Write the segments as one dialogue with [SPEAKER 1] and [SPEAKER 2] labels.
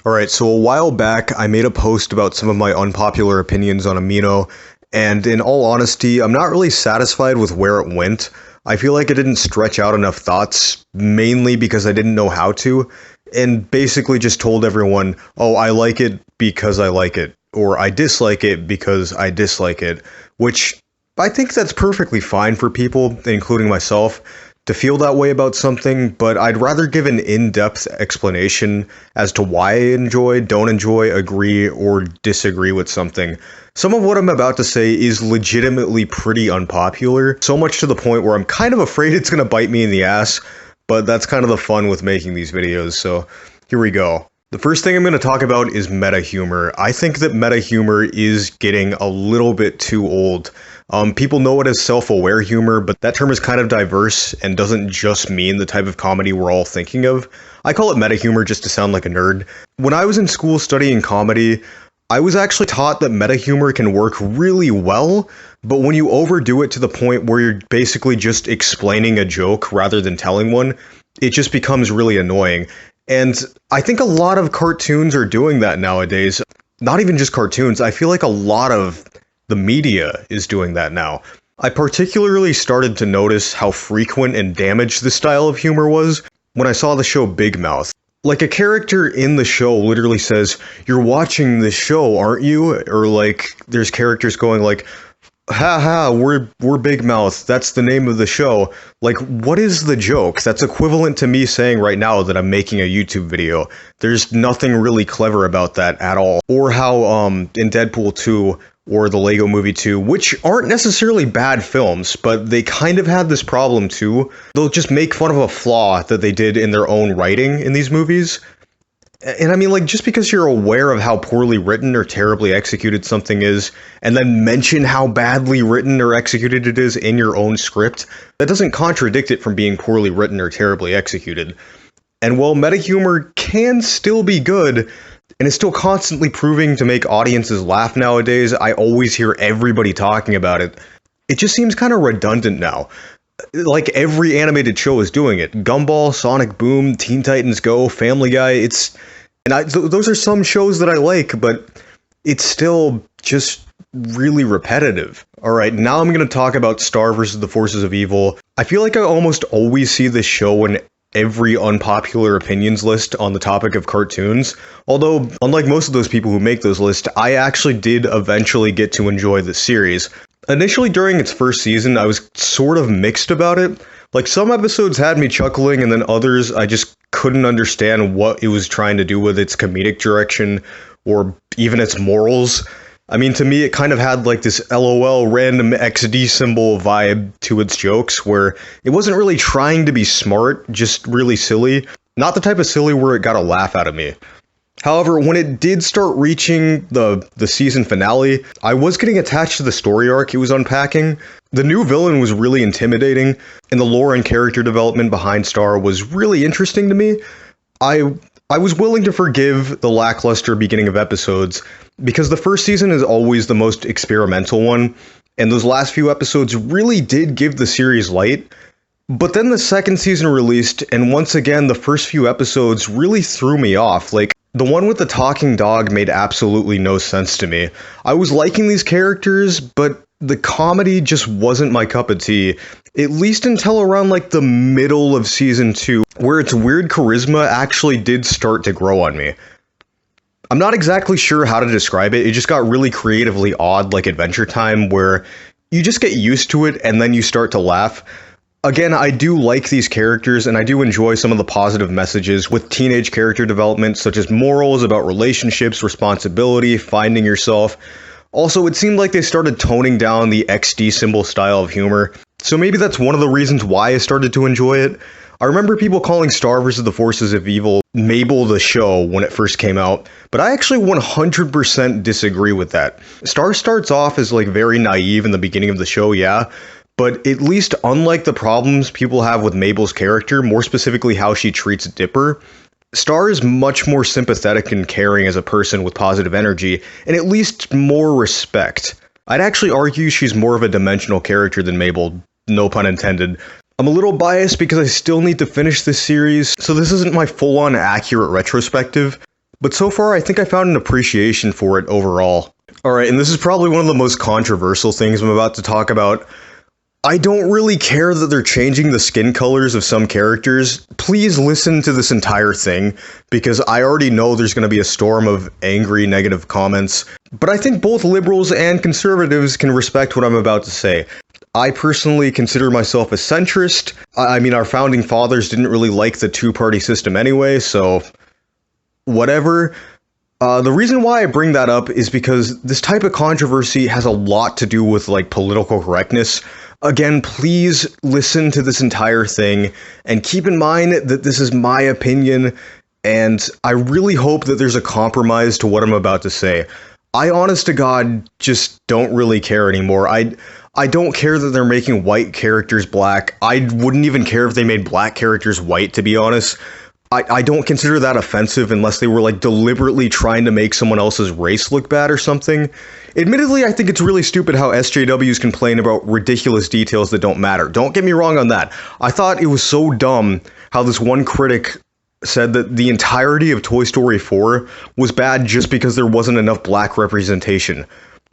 [SPEAKER 1] Alright, so a while back, I made a post about some of my unpopular opinions on Amino, and in all honesty, I'm not really satisfied with where it went. I feel like I didn't stretch out enough thoughts, mainly because I didn't know how to, and basically just told everyone, oh, I like it because I like it, or I dislike it because I dislike it, which I think that's perfectly fine for people, including myself, to feel that way about something, but I'd rather give an in-depth explanation as to why I enjoy, don't enjoy, agree, or disagree with something. Some of what I'm about to say is legitimately pretty unpopular, so much to the point where I'm kind of afraid it's gonna bite me in the ass, but that's kind of the fun with making these videos, so here we go. The first thing I'm going to talk about is meta humor. I think that meta humor is getting a little bit too old. People know it as self-aware humor, but that term is kind of diverse and doesn't just mean the type of comedy we're all thinking of. I call it meta humor just to sound like a nerd. When I was in school studying comedy, I was actually taught that meta humor can work really well, but when you overdo it to the point where you're basically just explaining a joke rather than telling one, it just becomes really annoying. And I think a lot of cartoons are doing that nowadays. Not even just cartoons, I feel like a lot of the media is doing that now. I particularly started to notice how frequent and damaged this style of humor was when I saw the show Big Mouth. Like, a character in the show literally says, "You're watching this show, aren't you?" Or like, there's characters going like, "Ha ha, we're Big Mouth, that's the name of the show." Like, what is the joke? That's equivalent to me saying right now that I'm making a YouTube video. There's nothing really clever about that at all. Or how, in Deadpool 2, or the Lego Movie 2, which aren't necessarily bad films, but they kind of had this problem too. They'll just make fun of a flaw that they did in their own writing in these movies. And I mean, like, just because you're aware of how poorly written or terribly executed something is, and then mention how badly written or executed it is in your own script, that doesn't contradict it from being poorly written or terribly executed. And while meta humor can still be good, and is still constantly proving to make audiences laugh nowadays, I always hear everybody talking about it. It just seems kind of redundant now. Like, every animated show is doing it. Gumball, Sonic Boom, Teen Titans Go, Family Guy, those are some shows that I like, but it's still just really repetitive. Alright, now I'm going to talk about Star vs. the Forces of Evil. I feel like I almost always see this show in every unpopular opinions list on the topic of cartoons. Although, unlike most of those people who make those lists, I actually did eventually get to enjoy the series. Initially, during its first season, I was sort of mixed about it. Like, some episodes had me chuckling, and then others I just couldn't understand what it was trying to do with its comedic direction, or even its morals. I mean, to me, it kind of had like this LOL random XD symbol vibe to its jokes, where it wasn't really trying to be smart, just really silly. Not the type of silly where it got a laugh out of me. However, when it did start reaching the season finale, I was getting attached to the story arc it was unpacking. The new villain was really intimidating, and the lore and character development behind Star was really interesting to me. I was willing to forgive the lackluster beginning of episodes, because the first season is always the most experimental one, and those last few episodes really did give the series light. But then the second season released, and once again the first few episodes really threw me off. Like, the one with the talking dog made absolutely no sense to me. I was liking these characters, but the comedy just wasn't my cup of tea, at least until around like the middle of season 2, where its weird charisma actually did start to grow on me. I'm not exactly sure how to describe it. It just got really creatively odd, like Adventure Time, where you just get used to it and then you start to laugh. Again, I do like these characters, and I do enjoy some of the positive messages with teenage character development, such as morals about relationships, responsibility, finding yourself. Also, it seemed like they started toning down the XD symbol style of humor, so maybe that's one of the reasons why I started to enjoy it. I remember people calling Star vs. the Forces of Evil Mabel the show when it first came out, but I actually 100% disagree with that. Star starts off as like very naive in the beginning of the show, yeah, but at least unlike the problems people have with Mabel's character, more specifically how she treats Dipper, Star is much more sympathetic and caring as a person with positive energy, and at least more respect. I'd actually argue she's more of a dimensional character than Mabel, no pun intended. I'm a little biased because I still need to finish this series, so this isn't my full-on accurate retrospective, But so far, I think I found an appreciation for it overall. Alright, and this is probably one of the most controversial things I'm about to talk about. I don't really care that they're changing the skin colors of some characters. Please listen to this entire thing, because I already know there's going to be a storm of angry, negative comments. But I think both liberals and conservatives can respect what I'm about to say. I personally consider myself a centrist. I mean, our founding fathers didn't really like the two-party system anyway, so whatever. The reason why I bring that up is because this type of controversy has a lot to do with, like, political correctness. Again, please listen to this entire thing, and keep in mind that this is my opinion, and I really hope that there's a compromise to what I'm about to say. I, honest to God, just don't really care anymore. I don't care that they're making white characters black. I wouldn't even care if they made black characters white, to be honest. I don't consider that offensive unless they were, like, deliberately trying to make someone else's race look bad or something. Admittedly, I think it's really stupid how SJWs complain about ridiculous details that don't matter. Don't get me wrong on that. I thought it was so dumb how this one critic said that the entirety of Toy Story 4 was bad just because there wasn't enough black representation.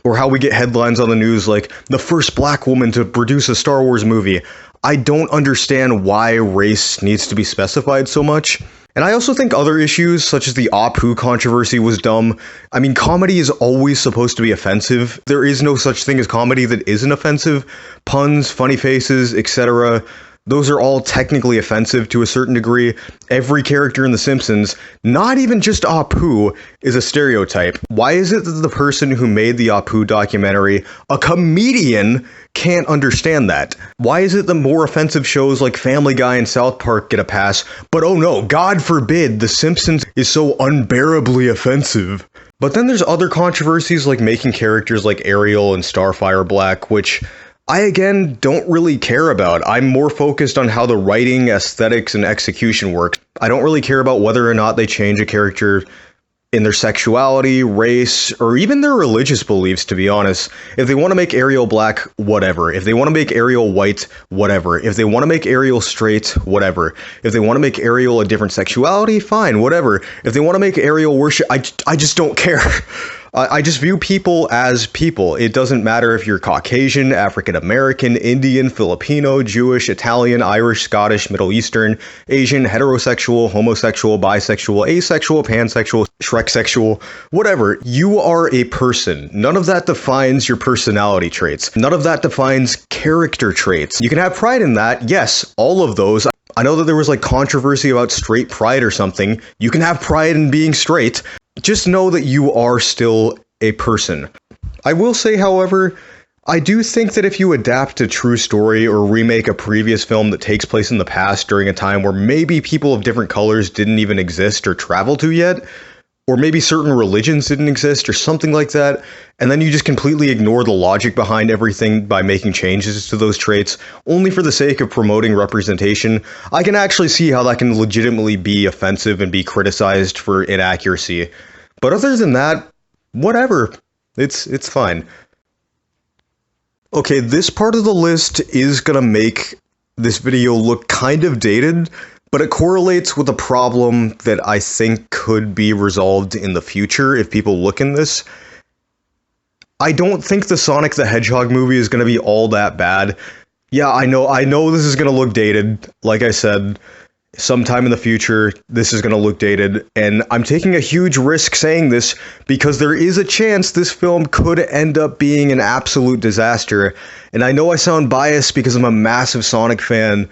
[SPEAKER 1] Or how we get headlines on the news like, the first black woman to produce a Star Wars movie. I don't understand why race needs to be specified so much. And I also think other issues, such as the Apu controversy, was dumb. I mean, comedy is always supposed to be offensive. There is no such thing as comedy that isn't offensive. Puns, funny faces, etc. Those are all technically offensive to a certain degree. Every character in The Simpsons, not even just Apu, is a stereotype. Why is it that the person who made the Apu documentary, a comedian, can't understand that? Why is it that more offensive shows like Family Guy and South Park get a pass, but oh no, God forbid, The Simpsons is so unbearably offensive? But then there's other controversies like making characters like Ariel and Starfire black, which I, again, don't really care about. I'm more focused on how the writing, aesthetics, and execution works. I don't really care about whether or not they change a character in their sexuality, race, or even their religious beliefs, to be honest. If they want to make Ariel black, whatever. If they want to make Ariel white, whatever. If they want to make Ariel straight, whatever. If they want to make Ariel a different sexuality, fine, whatever. If they want to make Ariel worship, I just don't care. I just view people as people. It doesn't matter if you're Caucasian, African American, Indian, Filipino, Jewish, Italian, Irish, Scottish, Middle Eastern, Asian, heterosexual, homosexual, bisexual, asexual, pansexual, Shreksexual, whatever. You are a person. None of that defines your personality traits. None of that defines character traits. You can have pride in that. Yes, all of those. I know that there was like controversy about straight pride or something. You can have pride in being straight. Just know that you are still a person. I will say, however, I do think that if you adapt a true story or remake a previous film that takes place in the past during a time where maybe people of different colors didn't even exist or travel to yet, or maybe certain religions didn't exist or something like that, and then you just completely ignore the logic behind everything by making changes to those traits, only for the sake of promoting representation, I can actually see how that can legitimately be offensive and be criticized for inaccuracy. But other than that, whatever. It's fine. Okay, this part of the list is gonna make this video look kind of dated, but it correlates with a problem that I think could be resolved in the future if people look in this. I don't think the Sonic the Hedgehog movie is going to be all that bad. Yeah, I know this is going to look dated. Like I said, sometime in the future, this is going to look dated. And I'm taking a huge risk saying this because there is a chance this film could end up being an absolute disaster. And I know I sound biased because I'm a massive Sonic fan,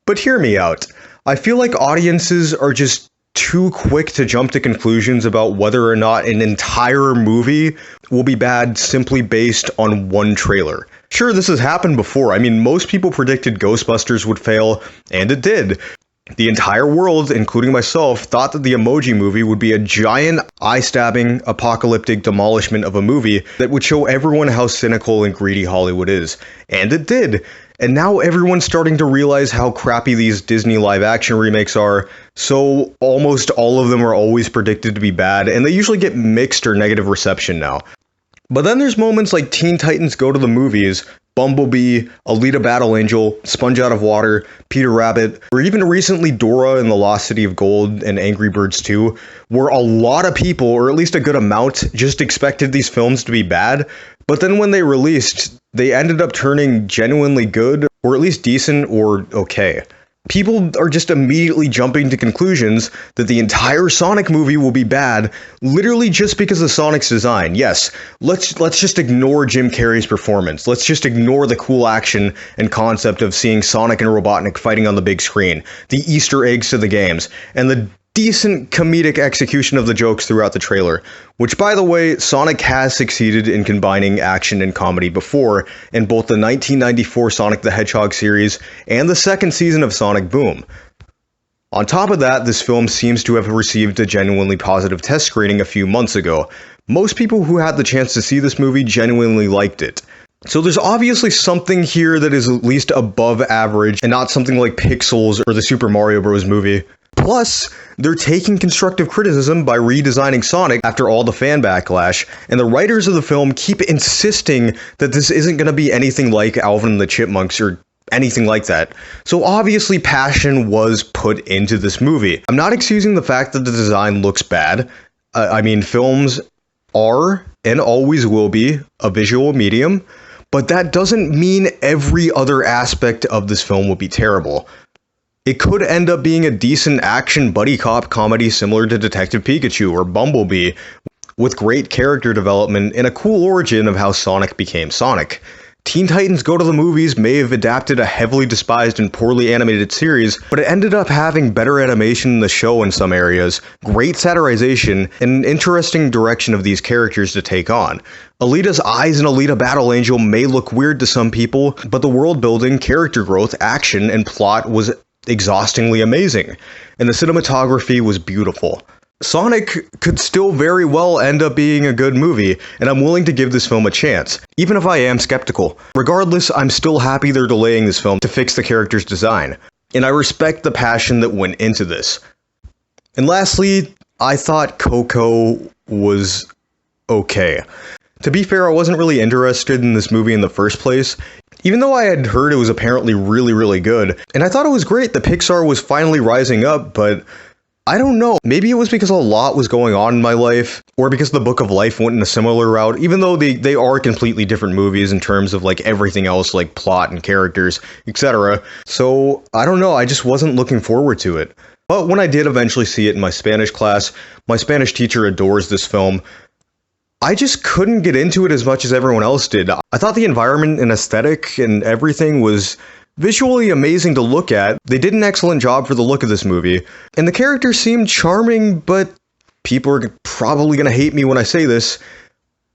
[SPEAKER 1] but hear me out. I feel like audiences are just too quick to jump to conclusions about whether or not an entire movie will be bad simply based on one trailer. Sure, this has happened before. I mean, most people predicted Ghostbusters would fail, and it did. The entire world, including myself, thought that the Emoji Movie would be a giant, eye-stabbing, apocalyptic demolishment of a movie that would show everyone how cynical and greedy Hollywood is. And it did. And now everyone's starting to realize how crappy these Disney live-action remakes are, so almost all of them are always predicted to be bad, and they usually get mixed or negative reception now. But then there's moments like Teen Titans Go to the Movies, Bumblebee, Alita Battle Angel, Sponge Out of Water, Peter Rabbit, or even recently Dora and the Lost City of Gold and Angry Birds 2, where a lot of people, or at least a good amount, just expected these films to be bad, but then when they released, they ended up turning genuinely good, or at least decent or okay. People are just immediately jumping to conclusions that the entire Sonic movie will be bad, literally just because of Sonic's design. Yes, let's just ignore Jim Carrey's performance. Let's just ignore the cool action and concept of seeing Sonic and Robotnik fighting on the big screen, the Easter eggs to the games, and the decent comedic execution of the jokes throughout the trailer, which, by the way, Sonic has succeeded in combining action and comedy before in both the 1994 Sonic the Hedgehog series and the second season of Sonic Boom. On top of that, this film seems to have received a genuinely positive test screening a few months ago. Most people who had the chance to see this movie genuinely liked it. So there's obviously something here that is at least above average and not something like Pixels or the Super Mario Bros. Movie. Plus, they're taking constructive criticism by redesigning Sonic after all the fan backlash, and the writers of the film keep insisting that this isn't going to be anything like Alvin and the Chipmunks or anything like that. So obviously passion was put into this movie. I'm not excusing the fact that the design looks bad. I mean, films are and always will be a visual medium, but that doesn't mean every other aspect of this film will be terrible. It could end up being a decent action buddy cop comedy similar to Detective Pikachu or Bumblebee, with great character development and a cool origin of how Sonic became Sonic. Teen Titans Go to the Movies may have adapted a heavily despised and poorly animated series, but it ended up having better animation in the show in some areas, great satirization, and an interesting direction of these characters to take on. Alita's eyes in Alita Battle Angel may look weird to some people, but the world building, character growth, action, and plot was exhaustingly amazing, and the cinematography was beautiful. Sonic could still very well end up being a good movie, and I'm willing to give this film a chance, even if I am skeptical. Regardless, I'm still happy they're delaying this film to fix the character's design, and I respect the passion that went into this. And lastly, I thought Coco was okay. To be fair, I wasn't really interested in this movie in the first place, even though I had heard it was apparently really, really good, and I thought it was great that Pixar was finally rising up, but I don't know, maybe it was because a lot was going on in my life, or because The Book of Life went in a similar route, even though they are completely different movies in terms of like everything else, like plot and characters, etc. So, I don't know, I just wasn't looking forward to it. But when I did eventually see it in my Spanish class, my Spanish teacher adores this film. I just couldn't get into it as much as everyone else did. I thought the environment and aesthetic and everything was visually amazing to look at. They did an excellent job for the look of this movie, and the characters seemed charming, but people are probably going to hate me when I say this.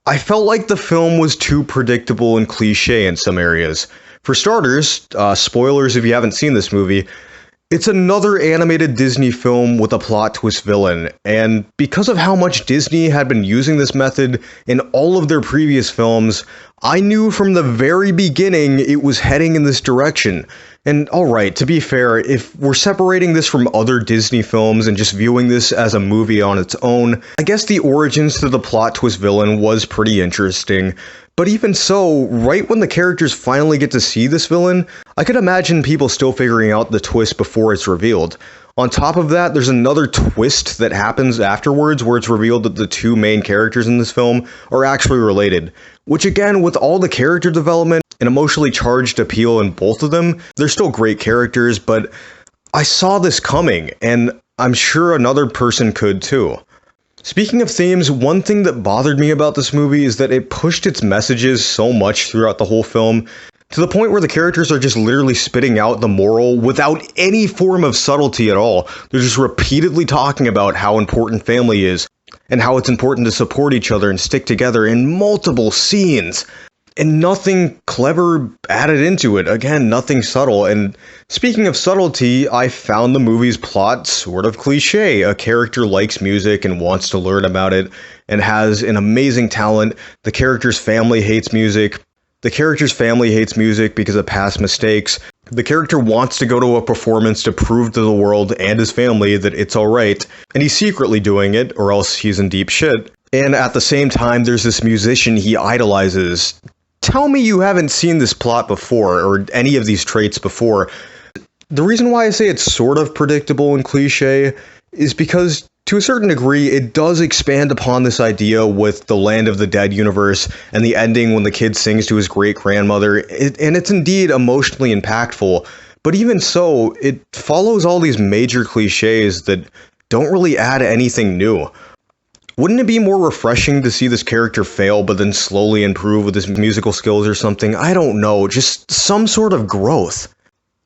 [SPEAKER 1] I felt like the film was too predictable and cliche in some areas. For starters, spoilers if you haven't seen this movie, it's another animated Disney film with a plot twist villain, and because of how much Disney had been using this method in all of their previous films, I knew from the very beginning it was heading in this direction. And alright, to be fair, if we're separating this from other Disney films and just viewing this as a movie on its own, I guess the origins to the plot twist villain was pretty interesting. But even so, right when the characters finally get to see this villain, I could imagine people still figuring out the twist before it's revealed. On top of that, there's another twist that happens afterwards where it's revealed that the two main characters in this film are actually related. Which again, with all the character development and emotionally charged appeal in both of them, they're still great characters, but I saw this coming, and I'm sure another person could too. Speaking of themes, one thing that bothered me about this movie is that it pushed its messages so much throughout the whole film, to the point where the characters are just literally spitting out the moral without any form of subtlety at all. They're just repeatedly talking about how important family is, and how it's important to support each other and stick together in multiple scenes. And nothing clever added into it. Again, nothing subtle. And speaking of subtlety, I found the movie's plot sort of cliche. A character likes music and wants to learn about it and has an amazing talent. The character's family hates music. The character's family hates music because of past mistakes. The character wants to go to a performance to prove to the world and his family that it's alright, and he's secretly doing it, or else he's in deep shit. And at the same time, there's this musician he idolizes. tell me you haven't seen this plot before, or any of these traits before. The reason why I say it's sort of predictable and cliche is because, to a certain degree, it does expand upon this idea with the Land of the Dead universe and the ending when the kid sings to his great-grandmother, and it's indeed emotionally impactful. But even so, it follows all these major cliches that don't really add anything new. Wouldn't it be more refreshing to see this character fail but then slowly improve with his musical skills or something? I don't know, just some sort of growth.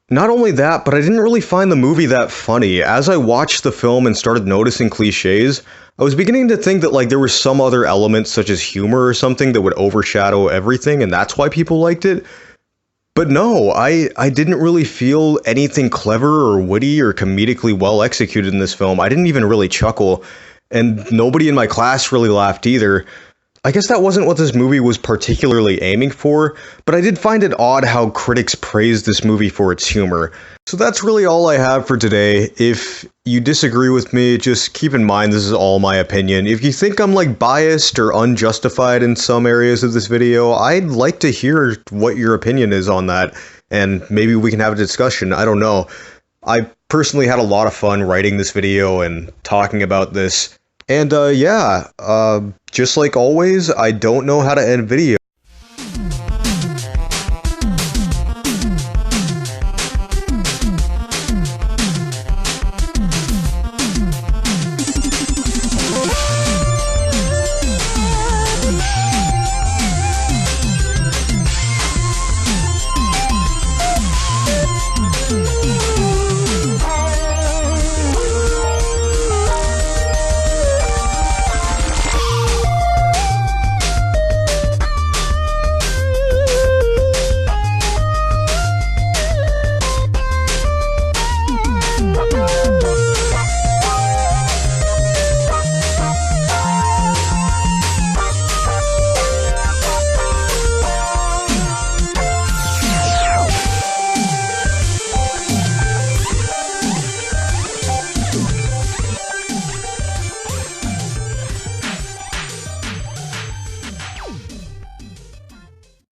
[SPEAKER 1] Not only that, but I didn't really find the movie that funny. As I watched the film and started noticing cliches, I was beginning to think that there was some other elements such as humor or something that would overshadow everything, and that's why people liked it. But no, I didn't really feel anything clever or witty or comedically well executed in this film. I didn't even really chuckle. And nobody in my class really laughed either. I guess that wasn't what this movie was particularly aiming for, but I did find it odd how critics praised this movie for its humor. So that's really all I have for today. If you disagree with me, just keep in mind this is all my opinion. If you think I'm biased or unjustified in some areas of this video, I'd like to hear what your opinion is on that, and maybe we can have a discussion. I don't know. I personally had a lot of fun writing this video and talking about this. And yeah, just like always, I don't know how to end videos.